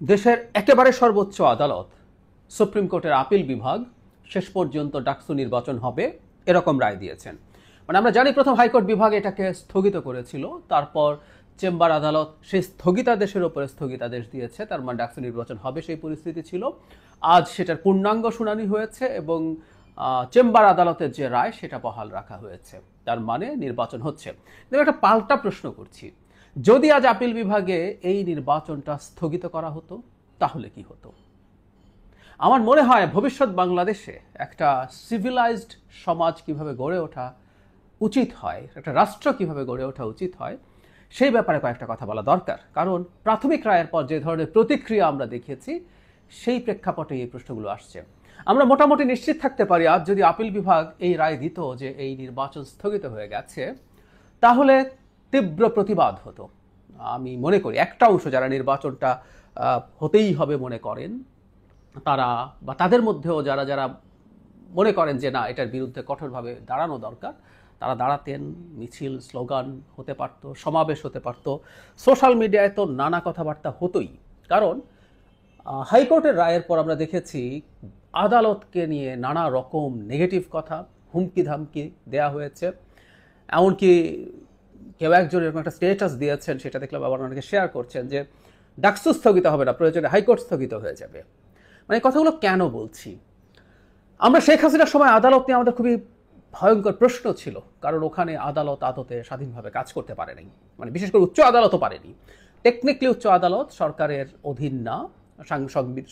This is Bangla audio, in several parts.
দেশের একেবারে সর্বোচ্চ আদালত সুপ্রিম কোর্টের আপিল বিভাগ শেষ পর্যন্ত ডাকসু নির্বাচন হবে এরকম রায় দিয়েছেন। মানে আমরা জানি প্রথম হাইকোর্ট বিভাগ এটাকে স্থগিত করেছিল, তারপর চেম্বার আদালত সেই স্থগিতাদেশের উপরে স্থগিতাদেশ দিয়েছে, তার মানে ডাকসু নির্বাচন হবে সেই পরিস্থিতি ছিল। আজ সেটার পূর্ণাঙ্গ শুনানি হয়েছে এবং চেম্বার আদালতের যে রায় সেটা বহাল রাখা হয়েছে, তার মানে নির্বাচন হচ্ছে। কিন্তু একটা পাল্টা প্রশ্ন করছি, যদি আজ আপিল বিভাগে এই নির্বাচনটা স্থগিত করা হতো তাহলে কি হতো? আমার মনে হয় ভবিষ্যৎ বাংলাদেশে একটা সিভিলাইজড সমাজ কিভাবে গড়ে ওঠা উচিত হয়, একটা রাষ্ট্র কিভাবে গড়ে ওঠা উচিত হয়, সেই ব্যাপারে কয়েকটা কথা বলা দরকার। কারণ প্রাথমিক রায়ের পর যে ধরনের প্রতিক্রিয়া আমরা দেখেছি সেই প্রেক্ষাপটে এই প্রশ্নগুলো আসছে। আমরা মোটামুটি নিশ্চিত থাকতে পারি আজ যদি আপিল বিভাগ এই রায় দিত যে এই নির্বাচন স্থগিত হয়ে গেছে, তাহলে তীব্র প্রতিবাদ হতো। আমি মনে করি একটা অংশ যারা নির্বাচনটা হতেই হবে মনে করেন, তারা বা তাদের মধ্যেও যারা যারা মনে করেন যে না এটার বিরুদ্ধে কঠোরভাবে দাঁড়ানো দরকার, তারা দাঁড়াতেন। মিছিল স্লোগান হতে পারত, সমাবেশ হতে পারত, সোশ্যাল মিডিয়ায় তো নানা কথাবার্তা হতোই। কারণ হাইকোর্টের রায়ের পর আমরা দেখেছি আদালতকে নিয়ে নানা রকম নেগেটিভ কথা, হুমকি ধামকি দেয়া হয়েছে। এমনকি কেউ একজন এরকম একটা স্টেটাস দিয়েছেন, সেটা দেখলাম আবার অনেকে শেয়ার করছেন যে ডাকসু স্থগিত হবে না, প্রয়োজনে হাইকোর্ট স্থগিত হয়ে যাবে। মানে কথাগুলো কেন বলছি? আমরা শেখ হাসিনার সময় আদালত নিয়ে আমাদের খুবই ভয়ঙ্কর প্রশ্ন ছিল, কারণ ওখানে আদালত আদতে স্বাধীনভাবে কাজ করতে পারেনি, মানে বিশেষ করে উচ্চ আদালতও পারেনি। টেকনিক্যালি উচ্চ আদালত সরকারের অধীন না,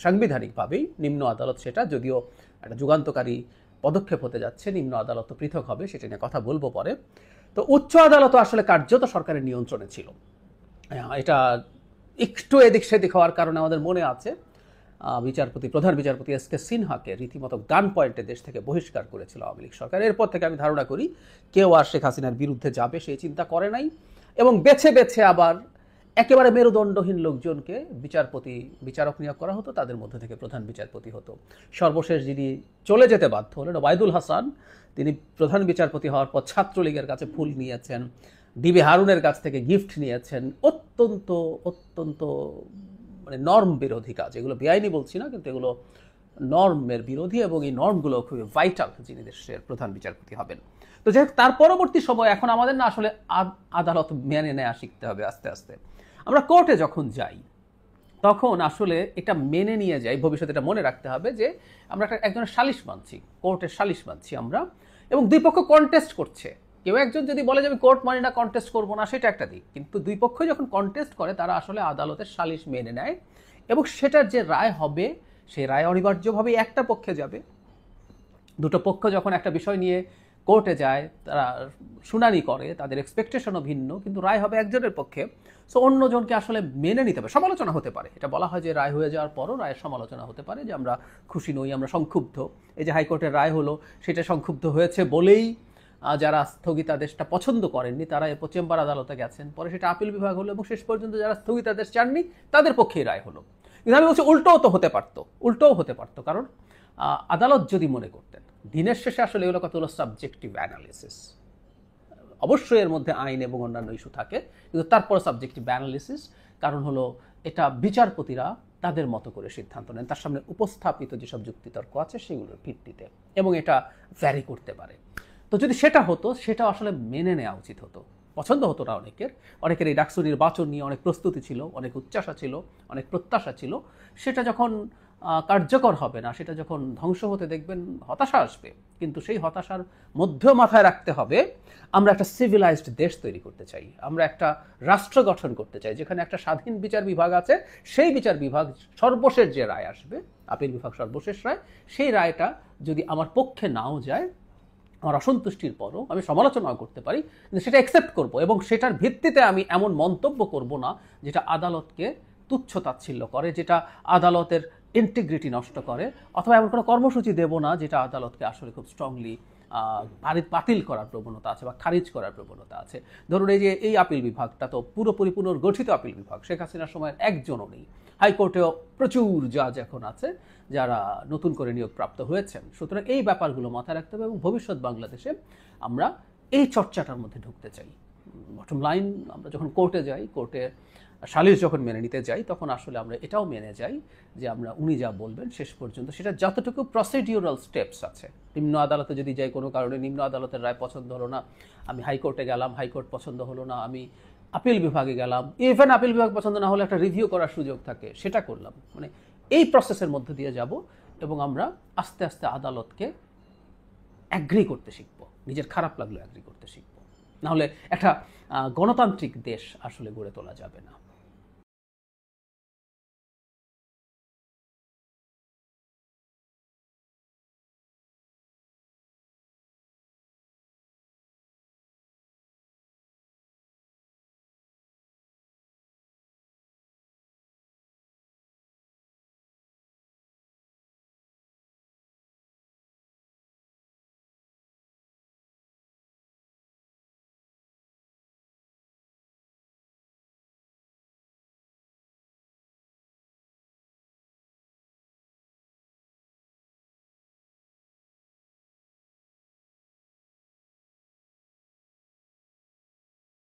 সাংবিধানিকভাবেই নিম্ন আদালত সেটা, যদিও একটা যুগান্তকারী পদক্ষেপ হতে যাচ্ছে, নিম্ন আদালত পৃথক হবে, সেটা নিয়ে কথা বলবো পরে। তো উচ্চ আদালত আসলে কার্যত সরকারের নিয়ন্ত্রণে ছিল। এটা একটু এদিক সেদিক হওয়ার কারণে আমাদের মনে আছে প্রধান বিচারপতি এস.কে. সিনহাকে রীতিমতো গান পয়েন্টে দেশ থেকে বহিষ্কার করেছিল আওয়ামী লীগ সরকার। এরপর থেকে আমি ধারণা করি কেউ আর শেখ হাসিনার বিরুদ্ধে যাবে সেই চিন্তা করে নাই, এবং বেছে বেছে আবার একেবারে মেরুদণ্ডহীন লোকজনকে বিচারক নিয়োগ করা হতো, তাদের মধ্যে থেকে প্রধান বিচারপতি হতো। সর্বশেষ যিনি চলে যেতে বাধ্য হলেন ওবায়দুল হাসান, তিনি প্রধান বিচারপতি হওয়ার পর ছাত্রলীগের কাছে ফুল নিয়েছেন, ডিবি হারুনের কাছ থেকে গিফট নিয়েছেন। অত্যন্ত অত্যন্ত মানে নর্ম বিরোধী কাজ, এগুলো বেআইনি বলছি না, কিন্তু এগুলো নর্মের বিরোধী, এবং এই নর্মগুলো খুবই ভাইটাল যিনি দেশের প্রধান বিচারপতি হবেন। তো যাই হোক, তার পরবর্তী সময় এখন আমাদের না আসলে আদালত মেনে নেওয়া শিখতে হবে আস্তে আস্তে। আমরা কোর্টে যখন যাই তখন আসলে এটা মেনে নিয়ে যাই, ভবিষ্যতে এটা মনে রাখতে হবে যে আমরা একজনের সালিশ মানছি, কোর্টের সালিশ মানছি আমরা, এবং দুই পক্ষ কন্টেস্ট করছে। কেউ একজন যদি বলে যে আমি কোর্ট মানি না, কন্টেস্ট করবো না, সেটা একটা দিক, কিন্তু দুই পক্ষ যখন কন্টেস্ট করে তারা আসলে আদালতের সালিশ মেনে নেয়, এবং সেটার যে রায় হবে সেই রায় অনিবার্যভাবেই একটা পক্ষে যাবে। দুটো পক্ষ যখন একটা বিষয় নিয়ে কোর্টে যায়, তারা শুনানি করে, তাদের এক্সপেকটেশনও ভিন্ন, কিন্তু রায় হবে একজনের পক্ষে। সো অন্যজনকে আসলে মেনে নিতে হবে। সমালোচনা হতে পারে, এটা বলা হয় যে রায় হয়ে যাওয়ার পরও রায়ের সমালোচনা হতে পারে, যে আমরা খুশি নই, আমরা সংক্ষুব্ধ। এই যে হাইকোর্টের রায় হলো, সেটা সংক্ষুব্ধ হয়েছে বলেই যারা স্থগিতাদেশটা পছন্দ করেননি তারা এরপর চেম্বার আদালতে গেছেন, পরে সেটা আপিল বিভাগ হলো, এবং শেষ পর্যন্ত যারা স্থগিতাদেশ চাননি তাদের পক্ষেই রায় হলো। কিন্তু আমি বলছি উল্টোও তো হতে পারতো, উল্টোও হতে পারতো। কারণ আদালত যদি মনে করতেন, দিনের শেষে আসলে এগুলো কত হলো সাবজেক্টিভ অ্যানালিসিস, অবশ্যই এর মধ্যে আইন এবং অন্যান্য ইস্যু থাকে, কিন্তু তারপরে সাবজেক্টিভ অ্যানালিসিস। কারণ হলো এটা বিচারপতিরা তাদের মতো করে সিদ্ধান্ত নেন, তার সামনে উপস্থাপিত যেসব যুক্তিতর্ক আছে সেগুলোর ভিত্তিতে, এবং এটা ভ্যারি করতে পারে। তো যদি সেটা হতো, সেটা আসলে মেনে নেওয়া উচিত হতো। পছন্দ হতো না অনেকের এই ডাকসু নির্বাচন নিয়ে অনেক প্রস্তুতি ছিল, অনেক উচ্চাশা ছিল, অনেক প্রত্যাশা ছিল। সেটা যখন কার্যকর হবে না, সেটা যখন ধ্বংস হতে দেখবেন, হতাশা আসবে। কিন্তু সেই হতাশার মধ্যেও মাথায় রাখতে হবে আমরা একটা সিভিলাইজড দেশ তৈরি করতে চাই, আমরা একটা রাষ্ট্র গঠন করতে চাই যেখানে একটা স্বাধীন বিচার বিভাগ আছে। সেই বিচার বিভাগ সর্বশেষ যে রায় আসবে, আপিল বিভাগ সর্বশেষ রায়, সেই রায়টা যদি আমার পক্ষে নাও যায়, আমার অসন্তুষ্টির পরও আমি সমালোচনাও করতে পারি, কিন্তু সেটা অ্যাকসেপ্ট করব, এবং সেটার ভিত্তিতে আমি এমন মন্তব্য করব না যেটা আদালতকে তুচ্ছ তাচ্ছিল্য করে, যেটা আদালতের ইন্টিগ্রিটি নষ্ট করে, অথবা এমন কোনো কর্মসূচি দেব না যেটা আদালতকে আসলে খুব স্ট্রংলি বাতিল করার প্রবণতা আছে বা খারিজ করার প্রবণতা আছে। ধরুন এই যে এই আপিল বিভাগটা তো পুরোপুরি পুনর্গঠিত আপিল বিভাগ, শেখ হাসিনার সময়ের একজনও নেই। হাইকোর্টেও প্রচুর জাজ এখন আছে যারা নতুন করে নিয়োগপ্রাপ্ত হয়েছেন। সুতরাং এই ব্যাপারগুলো মাথায় রাখতে হবে, এবং ভবিষ্যৎ বাংলাদেশে আমরা এই চর্চাটার মধ্যে ঢুকতে চাই। বটম লাইন, আমরা যখন কোর্টে যাই, কোর্টে সালিস যখন মেনে নিতে যাই তখন আসলে আমরা এটাও মেনে যাই যে আমরা উনি যা বলবেন শেষ পর্যন্ত সেটা যতটুকু প্রসিডিউরাল স্টেপস আছে, নিম্ন আদালতে যদি যাই কোনো কারণে নিম্ন আদালতের রায় পছন্দ হলো না, আমি হাইকোর্টে গেলাম, হাইকোর্ট পছন্দ হলো না, আমি আপিল বিভাগে গেলাম, ইভেন আপিল বিভাগ পছন্দ না হলে একটা রিভিউ করার সুযোগ থাকে, সেটা করলাম। মানে এই প্রসেসের মধ্যে দিয়ে যাব এবং আমরা আস্তে আস্তে আদালতকে অ্যাগ্রি করতে শিখবো, নিজের খারাপ লাগলে অ্যাগ্রি করতে শিখবো, নাহলে একটা গণতান্ত্রিক দেশ আসলে গড়ে তোলা যাবে না।